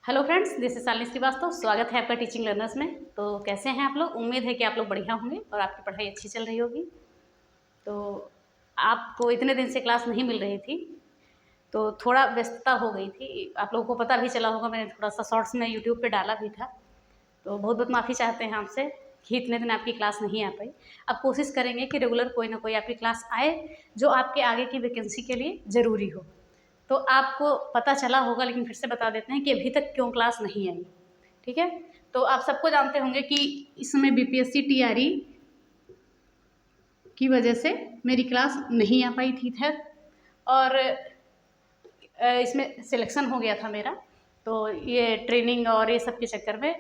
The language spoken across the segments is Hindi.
Hello friends, this is Shalini Srivastava. स्वागत है आपका टीचिंग लर्नर्स में। तो कैसे हैं आप लोग? उम्मीद है कि आप लोग बढ़िया होंगे और आपकी पढ़ाई अच्छी चल रही होगी। तो आपको इतने दिन से क्लास नहीं मिल रही थी, तो थोड़ा व्यस्तता हो गई थी। आप लोगों को पता भी चला होगा, मैंने थोड़ा सा शॉर्ट्स में यूट्यूब पे डाला भी था। तो बहुत बहुत माफ़ी चाहते हैं आपसे कि इतने दिन आपकी क्लास नहीं आ पाई। अब कोशिश करेंगे कि रेगुलर कोई ना कोई आपकी क्लास आए जो आपके आगे की वैकेंसी के लिए ज़रूरी हो। तो आपको पता चला होगा, लेकिन फिर से बता देते हैं कि अभी तक क्यों क्लास नहीं आई। ठीक है, तो आप सबको जानते होंगे कि इस समय बीपीएससी टीआरई की वजह से मेरी क्लास नहीं आ पाई थी खैर, और इसमें सिलेक्शन हो गया था मेरा। तो ये ट्रेनिंग और ये सब के चक्कर में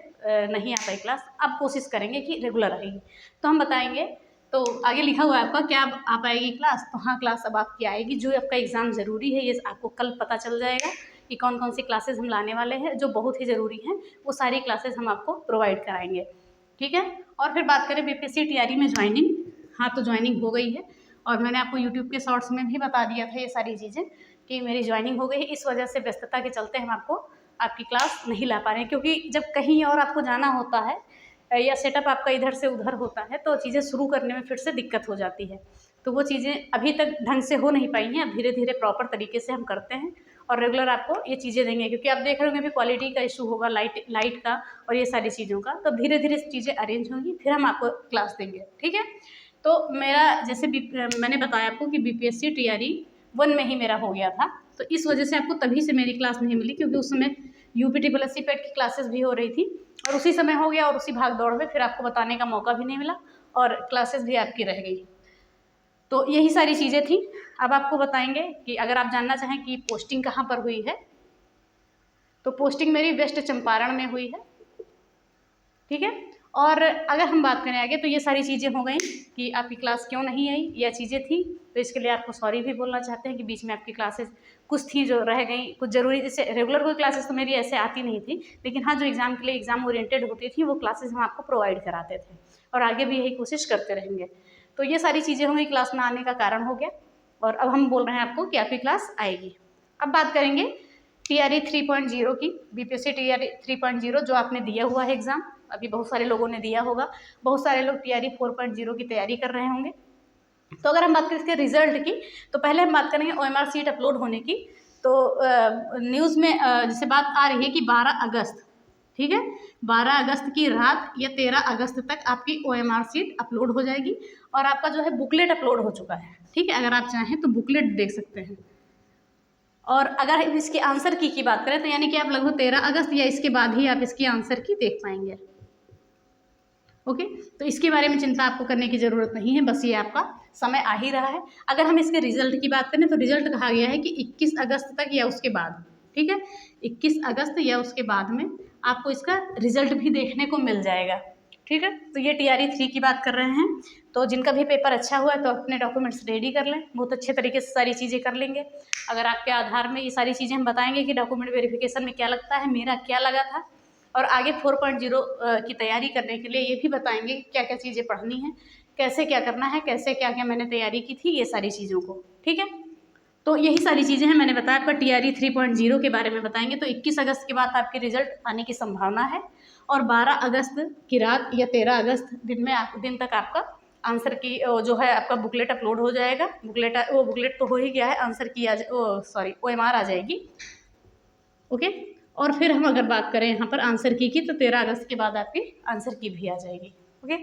नहीं आ पाई क्लास। अब कोशिश करेंगे कि रेगुलर आएगी। तो हम बताएंगे, तो आगे लिखा हुआ है आपका क्या अब आ पाएगी क्लास। तो हाँ, क्लास अब आपकी आएगी। जो आपका एग्ज़ाम ज़रूरी है ये आपको कल पता चल जाएगा कि कौन कौन सी क्लासेस हम लाने वाले हैं जो बहुत ही ज़रूरी हैं। वो सारी क्लासेस हम आपको प्रोवाइड कराएंगे। ठीक है, और फिर बात करें बीपीएससी टीआरई में ज्वाइनिंग। हाँ, तो ज्वाइनिंग हो गई है और मैंने आपको यूट्यूब के शॉर्ट्स में भी बता दिया था ये सारी चीज़ें कि मेरी ज्वाइनिंग हो गई है। इस वजह से व्यस्तता के चलते हम आपकी क्लास नहीं ला पा रहे हैं, क्योंकि जब कहीं और आपको जाना होता है या सेटअप आपका इधर से उधर होता है तो चीज़ें शुरू करने में फिर से दिक्कत हो जाती है। तो वो चीज़ें अभी तक ढंग से हो नहीं पाई हैं। अब धीरे धीरे प्रॉपर तरीके से हम करते हैं और रेगुलर आपको ये चीज़ें देंगे, क्योंकि आप देख रहे होंगे अभी क्वालिटी का इशू होगा, लाइट का और ये सारी चीज़ों का। तो धीरे धीरे चीज़ें अरेंज होंगी, फिर हम आपको क्लास देंगे। ठीक है, तो मेरा जैसे मैंने बताया आपको कि बीपीएससी टीआरई 1 में ही मेरा हो गया था। तो इस वजह से आपको तभी से मेरी क्लास नहीं मिली, क्योंकि उस समय यूपी ट्रिपल पेट की क्लासेस भी हो रही थी और उसी समय हो गया और उसी भाग दौड़ में फिर आपको बताने का मौका भी नहीं मिला और क्लासेस भी आपकी रह गई। तो यही सारी चीज़ें थी। अब आपको बताएंगे कि अगर आप जानना चाहें कि पोस्टिंग कहाँ पर हुई है, तो पोस्टिंग मेरी वेस्ट चंपारण में हुई है। ठीक है, और अगर हम बात करें आगे, तो ये सारी चीज़ें हो गई कि आपकी क्लास क्यों नहीं आई, यह चीज़ें थी। तो इसके लिए आपको सॉरी भी बोलना चाहते हैं कि बीच में आपकी क्लासेस कुछ थी जो रह गई, कुछ ज़रूरी। जैसे रेगुलर कोई क्लासेस तो मेरी ऐसे आती नहीं थी, लेकिन हाँ, जो एग्ज़ाम के लिए एग्ज़ाम ओरिएंटेड होती थी वो क्लासेस हम आपको प्रोवाइड कराते थे और आगे भी यही कोशिश करते रहेंगे। तो ये सारी चीज़ें होंगी, क्लास ना आने का कारण हो गया। और अब हम बोल रहे हैं आपको कि आपकी क्लास आएगी। अब बात करेंगे टीआरई 3.0 की, बीपीएससी टीआरई 3.0 जो आपने दिया हुआ है एग्ज़ाम। अभी बहुत सारे लोगों ने दिया होगा, बहुत सारे लोग टीआरई 4.0 की तैयारी कर रहे होंगे। तो अगर हम बात करें इसके रिजल्ट की, तो पहले हम बात करेंगे ओएमआर सीट अपलोड होने की। तो न्यूज़ में जैसे बात आ रही है कि 12 अगस्त, ठीक है, 12 अगस्त की रात या 13 अगस्त तक आपकी ओएमआर सीट अपलोड हो जाएगी और आपका जो है बुकलेट अपलोड हो चुका है। ठीक है, अगर आप चाहें तो बुकलेट देख सकते हैं। और अगर हम इसके आंसर की बात करें, तो यानी कि आप लगभग 13 अगस्त या इसके बाद ही आप इसकी आंसर की देख पाएंगे। ओके, तो इसके बारे में चिंता आपको करने की ज़रूरत नहीं है, बस ये आपका समय आ ही रहा है। अगर हम इसके रिजल्ट की बात करें, तो रिजल्ट कहा गया है कि 21 अगस्त तक या उसके बाद। ठीक है, 21 अगस्त या उसके बाद में आपको इसका रिजल्ट भी देखने को मिल जाएगा। ठीक है, तो ये टीआरई 3 की बात कर रहे हैं। तो जिनका भी पेपर अच्छा हुआ है तो अपने डॉक्यूमेंट्स रेडी कर लें, बहुत अच्छे तरीके से सारी चीज़ें कर लेंगे। अगर आपके आधार में ये सारी चीज़ें हम बताएंगे कि डॉक्यूमेंट वेरिफिकेशन में क्या लगता है, मेरा क्या लगा था, और आगे 4.0 की तैयारी करने के लिए ये भी बताएंगे कि क्या क्या चीज़ें पढ़नी है, कैसे क्या करना है, कैसे क्या क्या मैंने तैयारी की थी, ये सारी चीज़ों को। ठीक है, तो यही सारी चीज़ें हैं। मैंने बताया आपका टीआरई 3.0 के बारे में बताएंगे। तो 21 अगस्त के बाद आपके रिजल्ट आने की संभावना है और 12 अगस्त की रात या 13 अगस्त दिन तक आपका आंसर की जो है आपका बुकलेट अपलोड हो जाएगा। बुकलेट तो हो ही गया है, आंसर की ओएमआर आ जाएगी। ओके, और फिर हम अगर बात करें यहाँ पर आंसर की तो 13 अगस्त के बाद आपकी आंसर की भी आ जाएगी। ओके,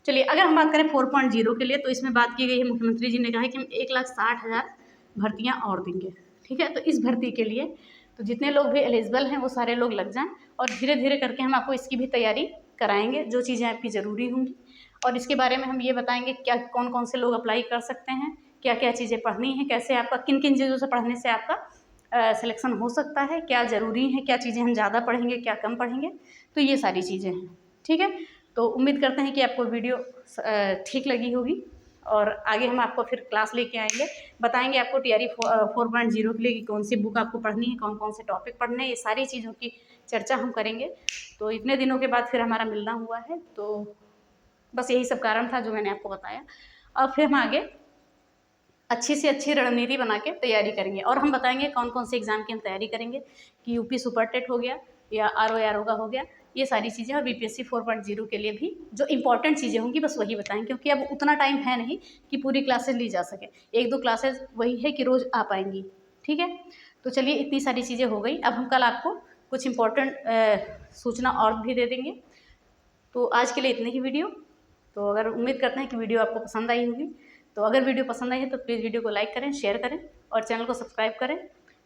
चलिए अगर हम बात करें 4.0 के लिए, तो इसमें बात की गई है, मुख्यमंत्री जी ने कहा है कि हम 1,60,000 भर्तियाँ और देंगे। ठीक है, तो इस भर्ती के लिए तो जितने लोग भी एलिजिबल हैं वो सारे लोग लग जाएं और धीरे धीरे करके हम आपको इसकी भी तैयारी कराएंगे, जो चीज़ें आपकी ज़रूरी होंगी। और इसके बारे में हम ये बताएंगे क्या कौन कौन से लोग अप्लाई कर सकते हैं, क्या क्या चीज़ें पढ़नी है, कैसे आपका किन किन चीज़ों से पढ़ने से आपका सिलेक्शन हो सकता है, क्या ज़रूरी है, क्या चीज़ें हम ज़्यादा पढ़ेंगे, क्या कम पढ़ेंगे। तो ये सारी चीज़ें हैं। ठीक है, तो उम्मीद करते हैं कि आपको वीडियो ठीक लगी होगी और आगे हम आपको फिर क्लास लेके आएंगे, बताएंगे आपको टीआरई 4.0 के लिए कि कौन सी बुक आपको पढ़नी है, कौन कौन से टॉपिक पढ़ने हैं, ये सारी चीज़ों की चर्चा हम करेंगे। तो इतने दिनों के बाद फिर हमारा मिलना हुआ है, तो बस यही सब कारण था जो मैंने आपको बताया। अब फिर हम आगे अच्छी से अच्छी रणनीति बना के तैयारी करेंगे और हम बताएंगे कौन कौन से एग्ज़ाम की हम तैयारी करेंगे कि यूपी सुपर टेट हो गया, या RO का हो गया, ये सारी चीज़ें, और BPSC 4.0 के लिए भी जो इम्पोर्टेंट चीज़ें होंगी बस वही बताएँ, क्योंकि अब उतना टाइम है नहीं कि पूरी क्लासेस ली जा सके। 1-2 क्लासेस वही है कि रोज़ आ पाएंगी, ठीक है। तो चलिए इतनी सारी चीज़ें हो गई। अब हम कल आपको कुछ इम्पोर्टेंट सूचना और भी दे देंगे। तो आज के लिए इतनी ही वीडियो। तो अगर उम्मीद करते हैं कि वीडियो आपको पसंद आई होगी, तो अगर वीडियो पसंद आई है तो प्लीज़ वीडियो को लाइक करें, शेयर करें और चैनल को सब्सक्राइब करें।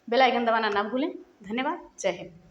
बेल आइकन दबाना ना भूलें। धन्यवाद। जय हिंद।